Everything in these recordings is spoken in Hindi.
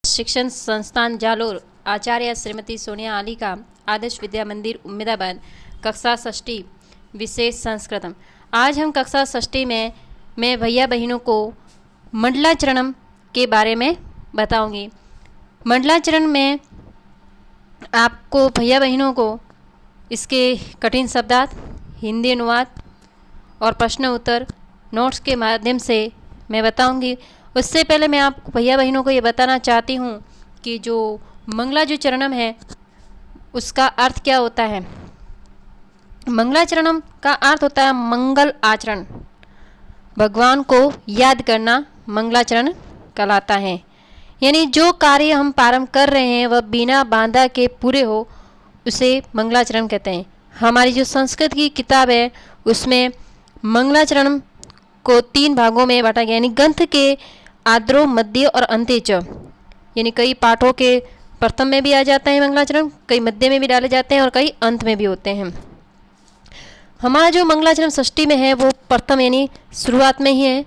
शिक्षण संस्थान जालोर आचार्य श्रीमती सोनिया आली का आदर्श विद्या मंदिर उम्मेदाबाद कक्षा षष्ठी विशेष संस्कृतम। आज हम कक्षा षष्ठी में मैं भैया बहनों को मंडलाचरणम के बारे में बताऊंगी। मंडलाचरण में आपको भैया बहनों को इसके कठिन शब्दार्थ, हिंदी अनुवाद और प्रश्न उत्तर नोट्स के माध्यम से मैं बताऊंगी। उससे पहले मैं आप भैया बहनों को ये बताना चाहती हूँ कि जो मंगलाचरणम है उसका अर्थ क्या होता है। मंगलाचरणम का अर्थ होता है मंगल आचरण, भगवान को याद करना मंगलाचरण कहलाता है। यानी जो कार्य हम प्रारंभ कर रहे हैं वह बिना बाधा के पूरे हो उसे मंगलाचरण कहते हैं। हमारी जो संस्कृत की किताब है उसमें मंगलाचरण को 3 भागों में बांटा गया, यानी ग्रंथ के आद्रो, मध्य और अंत्यच। यानी कई पाठों के प्रथम में भी आ जाता है मंगलाचरण, कई मध्य में भी डाले जाते हैं और कई अंत में भी होते हैं। हमारा जो मंगलाचरण षष्ठी में है वो प्रथम यानी शुरुआत में ही है।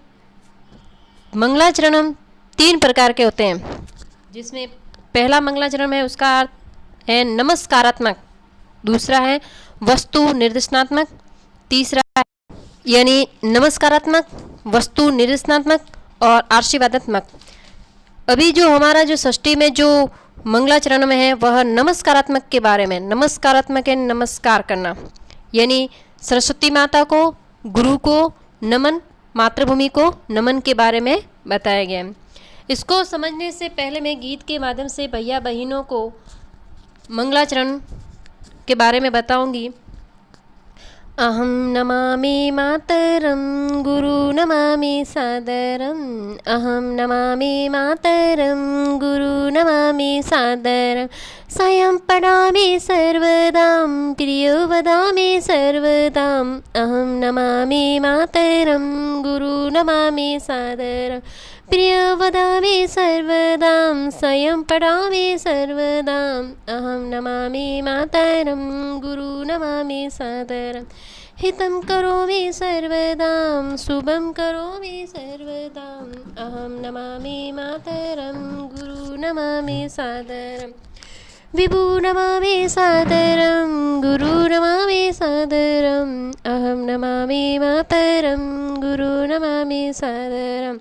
मंगलाचरण 3 प्रकार के होते हैं, जिसमें पहला मंगलाचरण है उसका अर्थ है नमस्कारात्मक, दूसरा है वस्तु निर्देशनात्मक, तीसरा यानी नमस्कारात्मक, वस्तु निर्देशनात्मक और आशीर्वादात्मक। अभी जो हमारा जो षष्ठी में जो मंगलाचरण में है वह नमस्कारात्मक के बारे में। नमस्कारात्मक है नमस्कार करना, यानी सरस्वती माता को, गुरु को नमन, मातृभूमि को नमन के बारे में बताया गया है। इसको समझने से पहले मैं गीत के माध्यम से भैया बहनों को मंगलाचरण के बारे में बताऊंगी। अहम नमामि मातरम गुरु नमामि सादरम, अहम नमामि मातरम गुरु नमामि सादरम, सायं पठामि सर्वदां प्रियो वदामि सर्वदां, अहम नमामि मातरम गुरु नमामि सादरम, प्रियो वदामि सर्वदां सायं पठामि सर्वदां, अहं नमामि मातरं गुरु नमामि सादरं, हितं करोमि सर्वदां शुभं करोमि सर्वदां, अहं नमामि मातरं गुरु नमामि सादरं, विभु नमामि सादरं गुरु नमामि सादरं, अहं नमामि मातरं गुरु नमामि सादरं,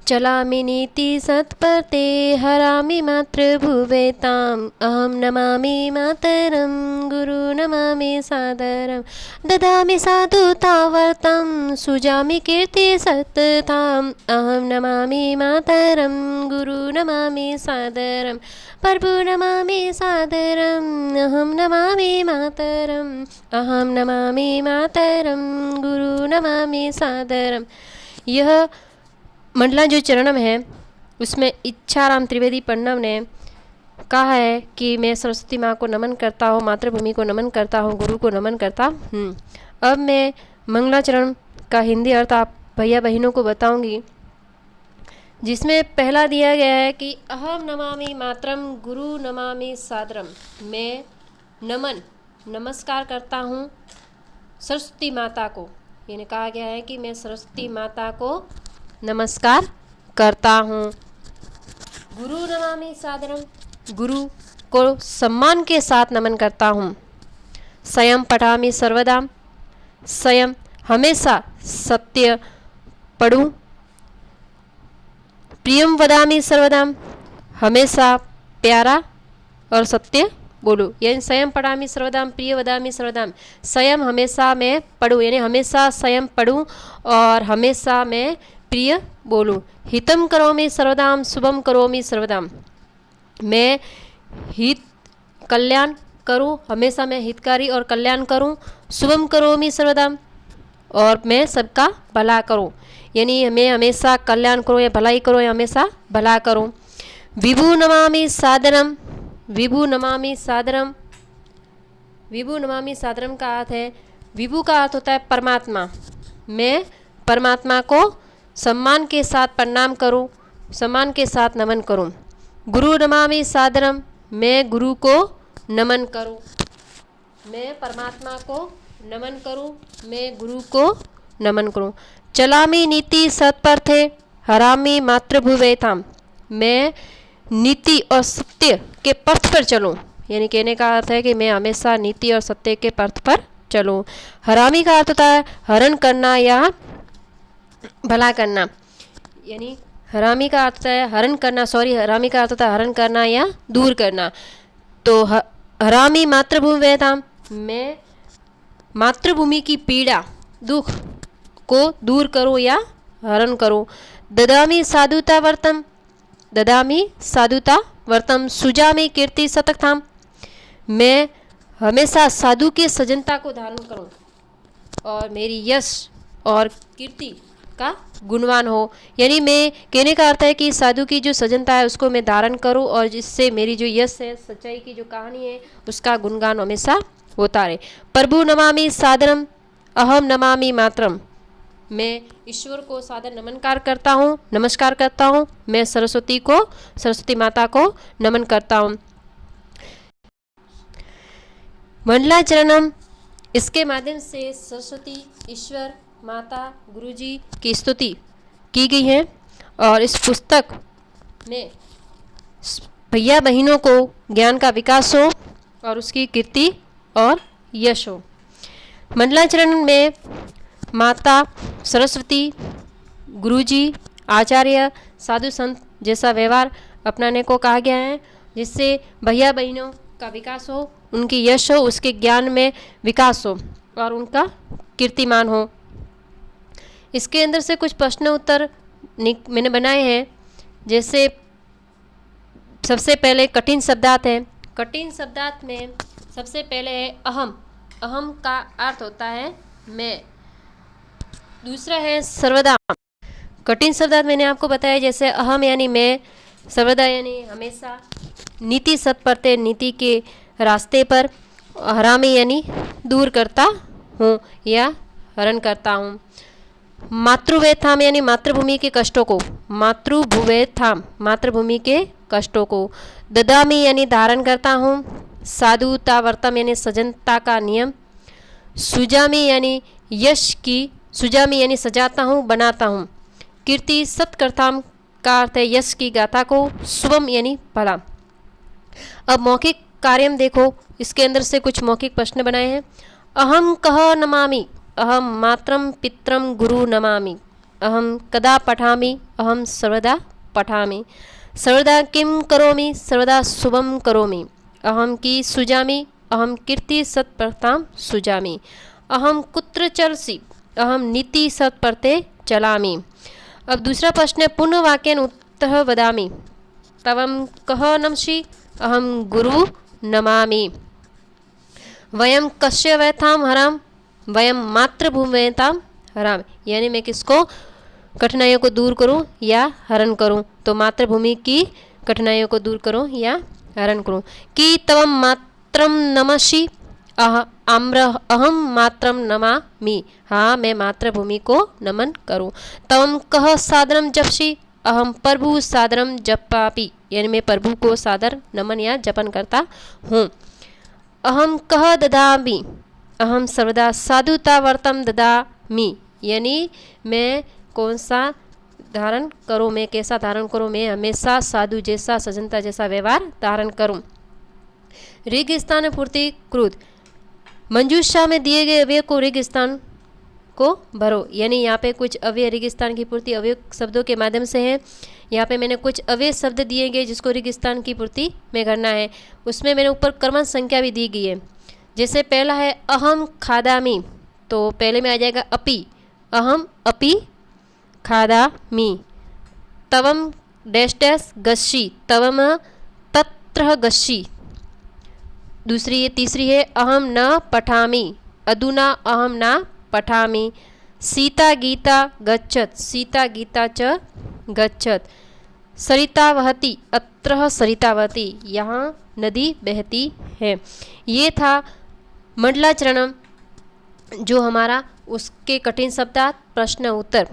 चलामि नीति सत्पथे हरामि मातृभुवेताम्, अहं नमामि मातरं गुरु नमामि सादरं, ददामि साधुतावर्तं सुजामि कीर्ति सतताम्, अहं नमामि मातरं गुरु नमामि सादरं, प्रभु नमामि सादरं, अहं नमामि मातरं, अहं नमामि मातरं गुरु नमामि सादरं। यह मंडला जो चरणम है उसमें इच्छाराम त्रिवेदी पंडव ने कहा है कि मैं सरस्वती माँ को नमन करता हूँ, मातृभूमि को नमन करता हूँ, गुरु को नमन करता हूँ। अब मैं मंगलाचरण का हिंदी अर्थ आप भैया बहनों को बताऊंगी, जिसमें पहला दिया गया है कि अहम नमामि मातरम गुरु नमामि सादरम, मैं नमन नमस्कार करता हूँ सरस्वती माता को। यानी कहा गया है कि मैं सरस्वती माता को नमस्कार करता हूँ। गुरु नमामि सादरम, गुरु को सम्मान के साथ नमन करता हूँ। स्वयं पठामि सर्वदा, स्वयं हमेशा सत्य पढ़ूँ। प्रियम वदामि सर्वदा, हमेशा प्यारा और सत्य बोलूँ। यानी स्वयं पढ़ामि सर्वदाम प्रिय वदामि सर्वदाम, स्वयं हमेशा मैं पढ़ूँ, यानी हमेशा स्वयं पढ़ूँ और हमेशा मैं प्रिय बोलूँ। हितम करोमि सर्वदाम शुभम करोमि सर्वदाम, मैं हित कल्याण करूँ, हमेशा मैं हितकारी और कल्याण करूँ। शुभम करोमि सर्वदाम, और मैं सबका भला करूँ, यानी मैं हमेशा कल्याण करूँ या भलाई करूँ या हमेशा भला करूँ। विभु नमामि सादरम, विभु नमामि सादरम, विभु नमामि सादरम का अर्थ है, विभु का अर्थ होता है परमात्मा। मैं परमात्मा को सम्मान के साथ प्रणाम करूं, सम्मान के साथ नमन करूं। गुरु नमामि सादरम, मैं गुरु को नमन करूं, मैं परमात्मा को नमन करूं, मैं गुरु को नमन करूं। चलामि नीति सत्पथे हरामि मातृभुवेताम, मैं नीति और सत्य के पथ पर चलूं, यानी कहने का अर्थ है कि मैं हमेशा नीति और सत्य के पथ पर चलूं। हरामी का अर्थ होता है हरण करना या भला करना, यानी हरामी का अर्थ है हरण करना, हरामी का अर्थ होता है हरण करना या दूर करना। तो हरामी मातृभूमि वेताम, मैं मातृभूमि की पीड़ा दुख को दूर करूं या हरण करूं। ददामी साधुता वर्तम, ददामी साधुता वर्तम सुजामी कीर्ति सततम, मैं हमेशा साधु के सजनता को धारण करूं और मेरी यश और कीर्ति का गुणवान हो, यानी मैं कहने का अर्थ है कि साधु की जो सजनता है उसको मैं धारण करूं और जिससे मेरी जो यश है, सच्चाई की जो कहानी है, उसका गुणगान हमेशा होता रहे। प्रभु नमामि सादरम अहम नमामि मातरम, मैं ईश्वर को सादर नमस्कार करता हूँ, मैं सरस्वती माता को नमन करता हूँ। मंडलाचरणम, इसके माध्यम से सरस्वती, ईश्वर, माता, गुरुजी की स्तुति की गई है और इस पुस्तक में भैया बहनों को ज्ञान का विकास हो और उसकी कीर्ति और यश हो। मंडलाचरण में माता, सरस्वती, गुरुजी, आचार्य, साधु संत जैसा व्यवहार अपनाने को कहा गया है, जिससे भैया बहनों का विकास हो, उनकी यश हो, उसके ज्ञान में विकास हो और उनका कीर्तिमान हो। इसके अंदर से कुछ प्रश्न उत्तर मैंने बनाए हैं, जैसे सबसे पहले कठिन शब्दार्थ है। कठिन शब्दार्थ में सबसे पहले है अहम, अहम का अर्थ होता है मैं। दूसरा है सर्वदा, कठिन शब्दार्थ मैंने आपको बताया, जैसे अहम यानी मैं, सर्वदा यानी हमेशा, नीति सत्प्रत्यय नीति के रास्ते पर, हरामी यानी दूर करता हूँ या हरण करता हूँ। मातृवेथाम यानी मातृभूमि के कष्टों को, मातृभुवेथाम मातृभूमि के कष्टों को। ददामी यानी धारण करता हूँ। साधुता वर्तम यानी सजनता का नियम। सुजामी यानी यश की, सुजामी यानी सजाता हूँ, बनाता हूँ। कीर्ति सत्कर्ताम का अर्थ है यश की गाथा को। शुभम यानी भला। अब मौखिक कार्यम देखो, इसके अंदर से कुछ मौखिक प्रश्न बनाए हैं। अहम कह नमामि, अहम मात्रम पित्रम गुरु नमामि। अहम कदा पठामि, अहम सर्वदा पठामि। सर्वदा किम करोमि, सर्वदा शुभम करोमि। अहम की सुजामि, अहम कीर्ति सत्प्रताम सुजामि। अहम कुत्र चलसि, अहम नीति सत्प्रते चलामि। अब दूसरा प्रश्न है पुनः वाक्यन उत्तः वदामि। तवम कह नमसि, अहम गुरु नमामि। वयम कस्य व्यथाम हराम, वयम मातृभूमेताम हराम, यानी मैं किसको कठिनाइयों को दूर करूं या हरण करूं, तो मातृभूमि की कठिनाइयों को दूर करूं या हरण करूं। कि तवम मात्रम नमसि, अहम मात्रम नमामि, हाँ मैं मातृभूमि को नमन करूं। तवम कह सादरम जपसि, अहम प्रभु सादरम जपापि, यानी मैं प्रभु को सादर नमन या जपन करता हूँ। अहम कह ददामि, अहम सर्वदा साधुता वर्तम ददामि, यानी मैं कौन सा धारण करूँ, मैं कैसा धारण करूँ, मैं हमेशा साधु जैसा सजनता जैसा व्यवहार धारण करूँ। रेगिस्तान पूर्ति क्रोध, मंजूषा में दिए गए अवयव को रेगिस्तान को भरो, यानी यहाँ पे कुछ अवयव रेगिस्तान की पूर्ति अवयव शब्दों के माध्यम से है। यहाँ पे मैंने कुछ अवयव शब्द दिए गए जिसको रेगिस्तान की पूर्ति में करना है। उसमें मैंने ऊपर क्रमश संख्या भी दी गई है। जैसे पहला है अहम खादामी, तो पहले में आ जाएगा अपि, अहम अपि खादामी। तवम डैश डैश गस्सी, तवम तत्र गस्सी। तीसरी है अहम न पठामि, अधुना अहम न पठामि। सीता गीता गच्छत, सीता गीता च गच्छत। सरिता वहति, अत्र सरिता वहति, यहाँ नदी बहती है। ये था मंडलाचरणम जो हमारा उसके कठिन शब्दार्थ प्रश्न उत्तर।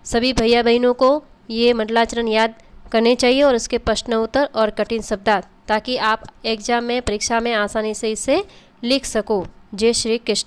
सभी भैया बहनों को ये मंडलाचरण याद करने चाहिए और उसके प्रश्न उत्तर और कठिन शब्दार्थ, ताकि आप एग्जाम में परीक्षा में आसानी से इसे लिख सको। जय श्री कृष्ण।